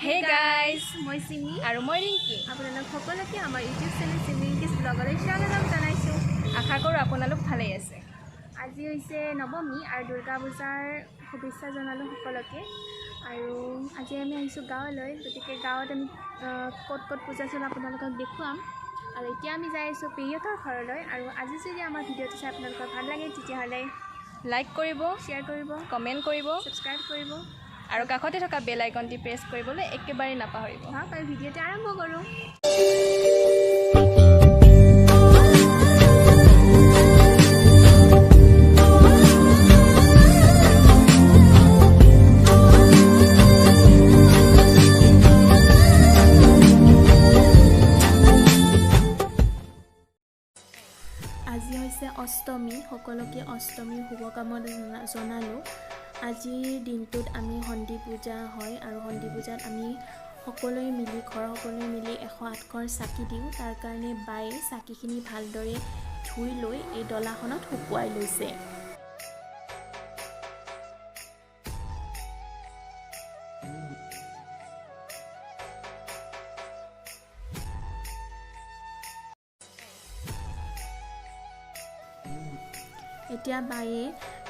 Hey guys, মই সিমি আৰু মই ৰিংকি আপোনালোক সকলোকে আমাৰ ইউটিউব চেনেল সিমি ৰিংকিছ ব্লগলৈ স্বাগতম জনাইছোঁ। আশা কৰোঁ আপোনালোক ভালেই আছে। আজি হৈছে নৱমী আৰু দুৰ্গা পূজাৰ শুভেচ্ছা জনালোঁ সকলোকে। আৰু আজি আমি আহিছোঁ গাঁৱলৈ, গতিকে গাঁৱত আমি ক'ত পূজা চলে আপোনালোকক দেখুৱাম। আৰু এতিয়া আমি যাই আছোঁ পেহীহঁতৰ ঘৰলৈ। আৰু আজি যদি আমাৰ ভিডিঅ'টো চাই আপোনালোকৰ ভাল লাগে তেতিয়াহ'লে লাইক কৰিব, শ্বেয়াৰ কৰিব, কমেণ্ট কৰিব ছাবস্ক্ৰাইব কৰিব আৰু কাষতে থকা বেল আইকনটি প্ৰেছ কৰিবলৈ একেবাৰে নাপাহৰিব। আৰু ভিডিঅ'টো আৰম্ভ কৰোঁ। আজি হৈছে অষ্টমী, সকলোকে অষ্টমীৰ শুভকামনা জনালোঁ। আজিৰ দিনটোত আমি সন্ধি পূজা হয় আৰু সন্ধি পূজাত আমি সকলোৱে মিলি সকলোৱে মিলি 108 ঘৰ চাকি দিওঁ। তাৰ কাৰণে বায়ে চাকিখিনি ভালদৰে ধুই লৈ এই ডলাখনত শুকুৱাই লৈছে। এতিয়া বায়ে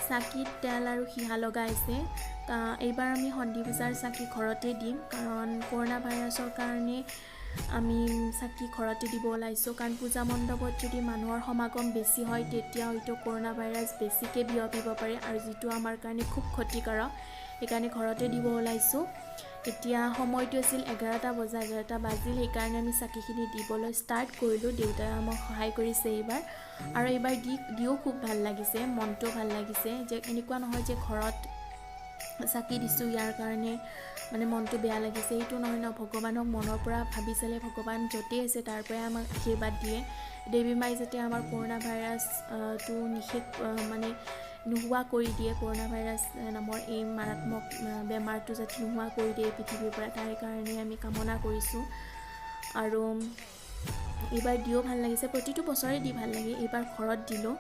চাকিত তেল আৰু সিহা লগাইছে। এইবাৰ আমি সন্ধি পূজাৰ চাকি ঘৰতে দিম, কাৰণ কৰোণা ভাইৰাছৰ কাৰণে আমি চাকি ঘৰতে দিব ওলাইছোঁ। কাৰণ পূজা মণ্ডপত যদি মানুহৰ সমাগম বেছি হয় তেতিয়া হয়তো কৰোণা ভাইৰাছ বেছিকৈ বিয়পিব পাৰে, আৰু যিটো আমাৰ কাৰণে খুব ক্ষতিকাৰক। সেইকাৰণে ঘৰতে দিব ওলাইছোঁ। এতিয়া সময়টো আছিল 11টা বাজিল, সেইকাৰণে আমি চাকিখিনি দিবলৈ ষ্টাৰ্ট কৰিলোঁ। দেউতাই আমাক সহায় কৰিছে এইবাৰ, আৰু এইবাৰ দিও খুব ভাল লাগিছে, মনটো ভাল লাগিছে। যে এনেকুৱা নহয় যে ঘৰত চাকি দিছোঁ ইয়াৰ কাৰণে মানে মনটো বেয়া লাগিছে, এইটো নহয় ন। ভগৱানক মনৰ পৰা ভাবি চালে ভগৱান য'তেই আছে তাৰ পৰাই আমাক আশীৰ্বাদ দিয়ে। দেৱী মাই যাতে আমাৰ কৰোণা ভাইৰাছটো নোহোৱা কৰি দিয়ে, কৰোণা ভাইৰাছ নামৰ এই মাৰাত্মক বেমাৰটো যাতে নোহোৱা কৰি দিয়ে পৃথিৱীৰ পৰা, তাৰ কাৰণে আমি কামনা কৰিছোঁ। আৰু এইবাৰ দিও ভাল লাগিছে, প্ৰতিটো বছৰে দি ভাল লাগে। এইবাৰ ঘৰত দিলোঁ,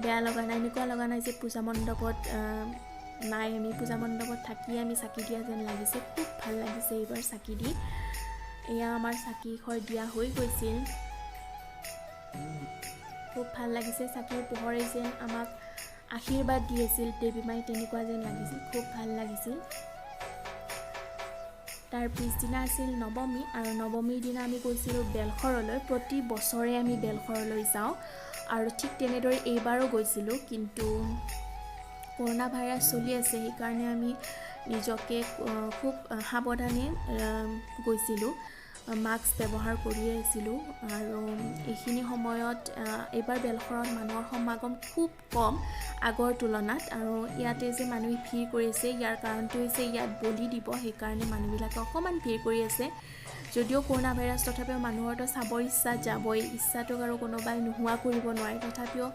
বেয়া লগা নাই, এনেকুৱা লগা নাই যে পূজা মণ্ডপত নাই, আমি পূজা মণ্ডপত থাকিয়ে আমি চাকি দিয়া যেন লাগিছে। খুব ভাল লাগিছে এইবাৰ চাকি দি। এয়া আমাৰ চাকিখৰ দিয়া হৈ গৈছিল, খুব ভাল লাগিছে। চাকিৰ পোহৰে যেন আমাক আশীৰ্বাদ দি আছিল দেৱী মাই, তেনেকুৱা যেন লাগিছিল, খুব ভাল লাগিছিল। তাৰ পিছদিনা আছিল নৱমী, আৰু নৱমীৰ দিনা আমি গৈছিলোঁ বেলশৰলৈ। প্ৰতি বছৰে আমি বেলশৰলৈ যাওঁ, আৰু ঠিক তেনেদৰে এইবাৰো গৈছিলোঁ। কিন্তু কৰোণা ভাইৰাছ চলি আছে, সেইকাৰণে আমি নিজকে খুব সাৱধানে গৈছিলোঁ, মাস্ক ব্যৱহাৰ কৰিয়ে আছিলোঁ। আৰু এইখিনি সময়ত এইবাৰ বেলশৰত মানুহৰ সমাগম খুব কম আগৰ তুলনাত। আৰু ইয়াতে যে মানুহে ভিৰ কৰিছে, ইয়াৰ কাৰণটো হৈছে ইয়াত বলি দিব, সেইকাৰণে মানুহবিলাকে অকণমান ভিৰ কৰি আছে। যদিও কৰোণা ভাইৰাছ, তথাপিও মানুহৰতো চাবৰ ইচ্ছা যাবই, ইচ্ছাটোক আৰু কোনোবাই নোহোৱা কৰিব নোৱাৰে। তথাপিও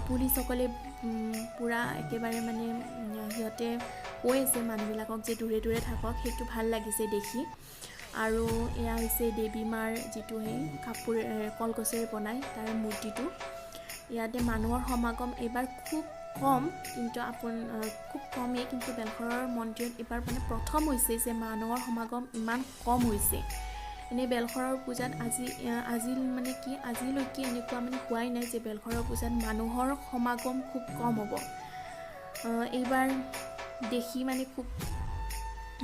পুলিচসকলে পূৰা একেবাৰে সিহঁতে কৈ আছে মানুহবিলাকক যে দূৰে দূৰে থাকক, সেইটো ভাল লাগিছে দেখি। আৰু এয়া হৈছে দেৱী মাৰ যিটো কাপোৰ কলগছেৰে বনাই তাৰ মূৰ্তিটো। ইয়াতে মানুহৰ সমাগম এইবাৰ খুব কম, কিন্তু খুব কমেই, কিন্তু বেলশৰৰ মন্দিৰত এইবাৰ প্ৰথম হৈছে যে মানুহৰ সমাগম ইমান কম হৈছে। এনেই বেলশৰৰ পূজাত আজিলৈকে এনেকুৱা হোৱাই নাই যে বেলশৰৰ পূজাত মানুহৰ সমাগম খুব কম হ'ব। এইবাৰ দেখি খুব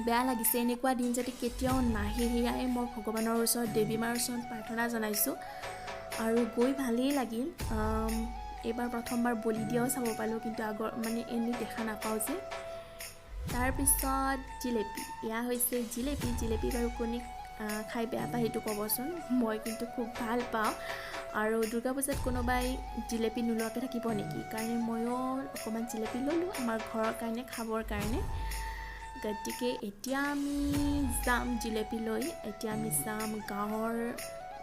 বেয়া লাগিছে। এনেকুৱা দিন যাতে কেতিয়াও নাহে, সেয়াই মই ভগৱানৰ ওচৰত, দেৱী মাৰ ওচৰত প্ৰাৰ্থনা জনাইছোঁ। আৰু গৈ ভালেই লাগিল। এইবাৰ প্ৰথমবাৰ বলি দিয়াও চাব পালোঁ, কিন্তু এনেই দেখা নাপাওঁ যে। তাৰপিছত জিলেপি, এয়া হৈছে জিলেপি বাৰু কোনে খাই বেয়া পায় সেইটো ক'বচোন, মই কিন্তু খুব ভাল পাওঁ। আৰু দুৰ্গা পূজাত কোনোবাই জিলেপি নোলোৱাকৈ থাকিব নেকি? কাৰণে ময়ো অকণমান জিলেপি ল'লোঁ আমাৰ ঘৰৰ কাৰণে, খাবৰ কাৰণে। গতিকে এতিয়া আমি যাম জিলেপি লৈ। এতিয়া আমি যাম গাঁৱৰ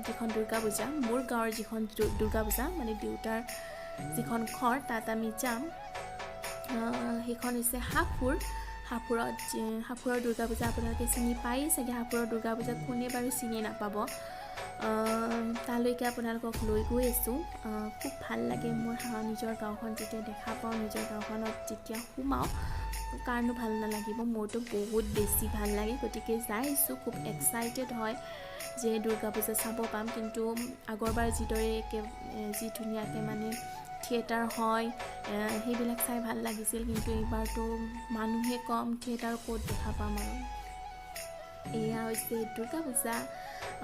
যিখন দুৰ্গা পূজা, মোৰ গাঁৱৰ যিখন দুৰ্গা পূজা, দেউতাৰ যিখন ঘৰ, তাত আমি যাম। সেইখন হৈছে হাফুৰৰ দুৰ্গা পূজা। আপোনালোকে চিনি পায়েই চাগে, হাফুৰৰ দুৰ্গা পূজা কোনে বাৰু চিনি নাপাব। তালৈকে আপোনালোকক লৈ গৈ আছোঁ। খুব ভাল লাগে মোৰ নিজৰ গাঁওখন যেতিয়া দেখা পাওঁ, নিজৰ গাঁওখনত যেতিয়া সোমাওঁ কাৰণো ভাল নালাগিব, মোৰতো বহুত বেছি ভাল লাগে। গতিকে যাইছোঁ, খুব এক্সাইটেড হয় যে দুৰ্গা পূজা চাব পাম। কিন্তু আগৰবাৰ যিদৰে যি ধুনীয়াকৈ মানে থিয়েটাৰ হয় সেইবিলাক চাই ভাল লাগিছিল, কিন্তু এইবাৰতো মানুহে কম, থিয়েটাৰ ক'ত দেখা পাম আৰু। এয়া হৈছে দুৰ্গা পূজা,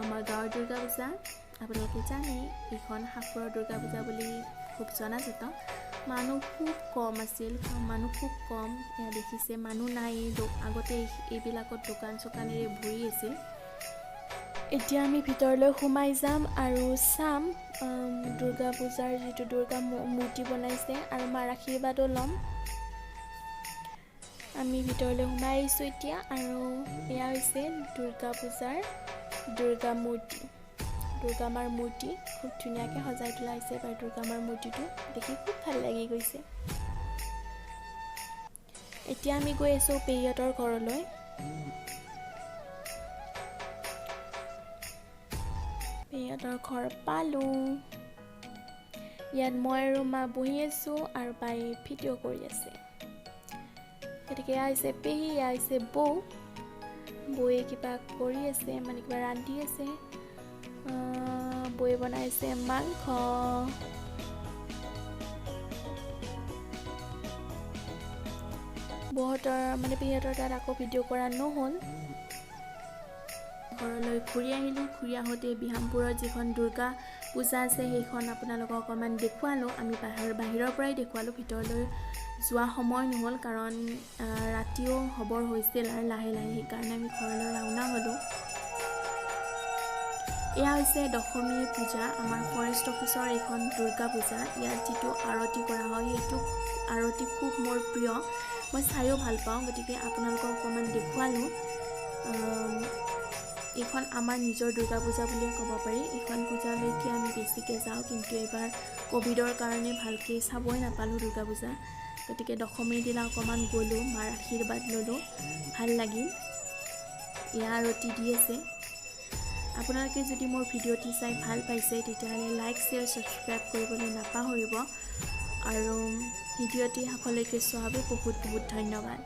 আমাৰ গাঁৱৰ দুৰ্গা পূজা। আপোনালোকে জানে এইখন হাফৰৰ দুৰ্গা পূজা বুলি খুব জনাজাত। মানুহ খুব কম আছিল, মানুহ খুব কম। এয়া দেখিছে মানুহ নাই, আগতে এইবিলাকত দোকান চোকানেৰে ভৰি আছিল। এতিয়া আমি ভিতৰলৈ সোমাই যাম আৰু চাম দুৰ্গা পূজাৰ যিটো দুৰ্গা মূৰ্তি বনাইছে, আৰু মাৰ আশীৰ্বাদো ল'ম। আমি ভিতৰলৈ সোমাই আহিছোঁ এতিয়া, আৰু এয়া হৈছে দুৰ্গা পূজাৰ দুৰ্গা মূৰ্তি, দুৰ্গা মাৰ মূৰ্তি। খুব ধুনীয়াকৈ সজাই তোলা হৈছে এবাৰ দুৰ্গা মাৰ মূৰ্তিটো, দেখি খুব ভাল লাগি গৈছে। এতিয়া আমি গৈ আছোঁ পেহীহঁতৰ ঘৰলৈ। পেহীহঁতৰ ঘৰ পালোঁ। ইয়াত মই আৰু মা বহি আছোঁ আৰু বাই ভিডিঅ' কৰি আছে। গতিকে এয়া হৈছে পেহী, এয়া হৈছে বৌ। বৌয়ে কিবা কৰি আছে, মানে কিবা ৰান্ধি আছে। বৌয়ে বনাইছে মাংস। বৌহঁতৰ মানে পেহীহঁতৰ তাত আকৌ ভিডিঅ' কৰা নহ'ল। ঘৰলৈ ঘূৰি আহিলোঁ। ঘূৰি আহোঁতে বিহামপুৰত যিখন দুৰ্গা পূজা আছে সেইখন আপোনালোকক অকণমান দেখুৱালোঁ। আমি বাহিৰৰ পৰাই দেখুৱালোঁ, ভিতৰলৈ যোৱা সময় নহ'ল, কাৰণ ৰাতিও হ'বৰ হৈছিল আৰু লাহে লাহে, সেইকাৰণে আমি ঘৰলৈ ৰাওনা হ'লোঁ। এয়া হৈছে দশমী পূজা, আমাৰ ফৰেষ্ট অফিচৰ এইখন দুৰ্গা পূজা। ইয়াত যিটো আৰতি কৰা হয় সেইটো আৰতি খুব মোৰ প্ৰিয়, মই চাইও ভাল পাওঁ। গতিকে আপোনালোকক অকণমান দেখুৱালোঁ। এইখন আমাৰ নিজৰ দুৰ্গা পূজা বুলিয়ে ক'ব পাৰি। এইখন পূজালৈকে আমি বেছিকৈ যাওঁ, কিন্তু এইবাৰ ক'ভিডৰ কাৰণে ভালকৈ চাবই নাপালোঁ দুৰ্গা পূজা। গতিকে দশমীৰ দিনা অকণমান গ'লোঁ, মাৰ আশীৰ্বাদ ল'লোঁ, ভাল লাগিল। এয়া আৰতি দি আছে। আপোনালোকে যদি মোৰ ভিডিঅ'টি চাই ভাল পাইছে তেতিয়াহ'লে লাইক, শ্বেয়াৰ, ছাবস্ক্ৰাইব কৰিবলৈ নাপাহৰিব। আৰু ভিডিঅ'টি শেষলৈকে চোৱাৰ বাবে বহুত বহুত ধন্যবাদ।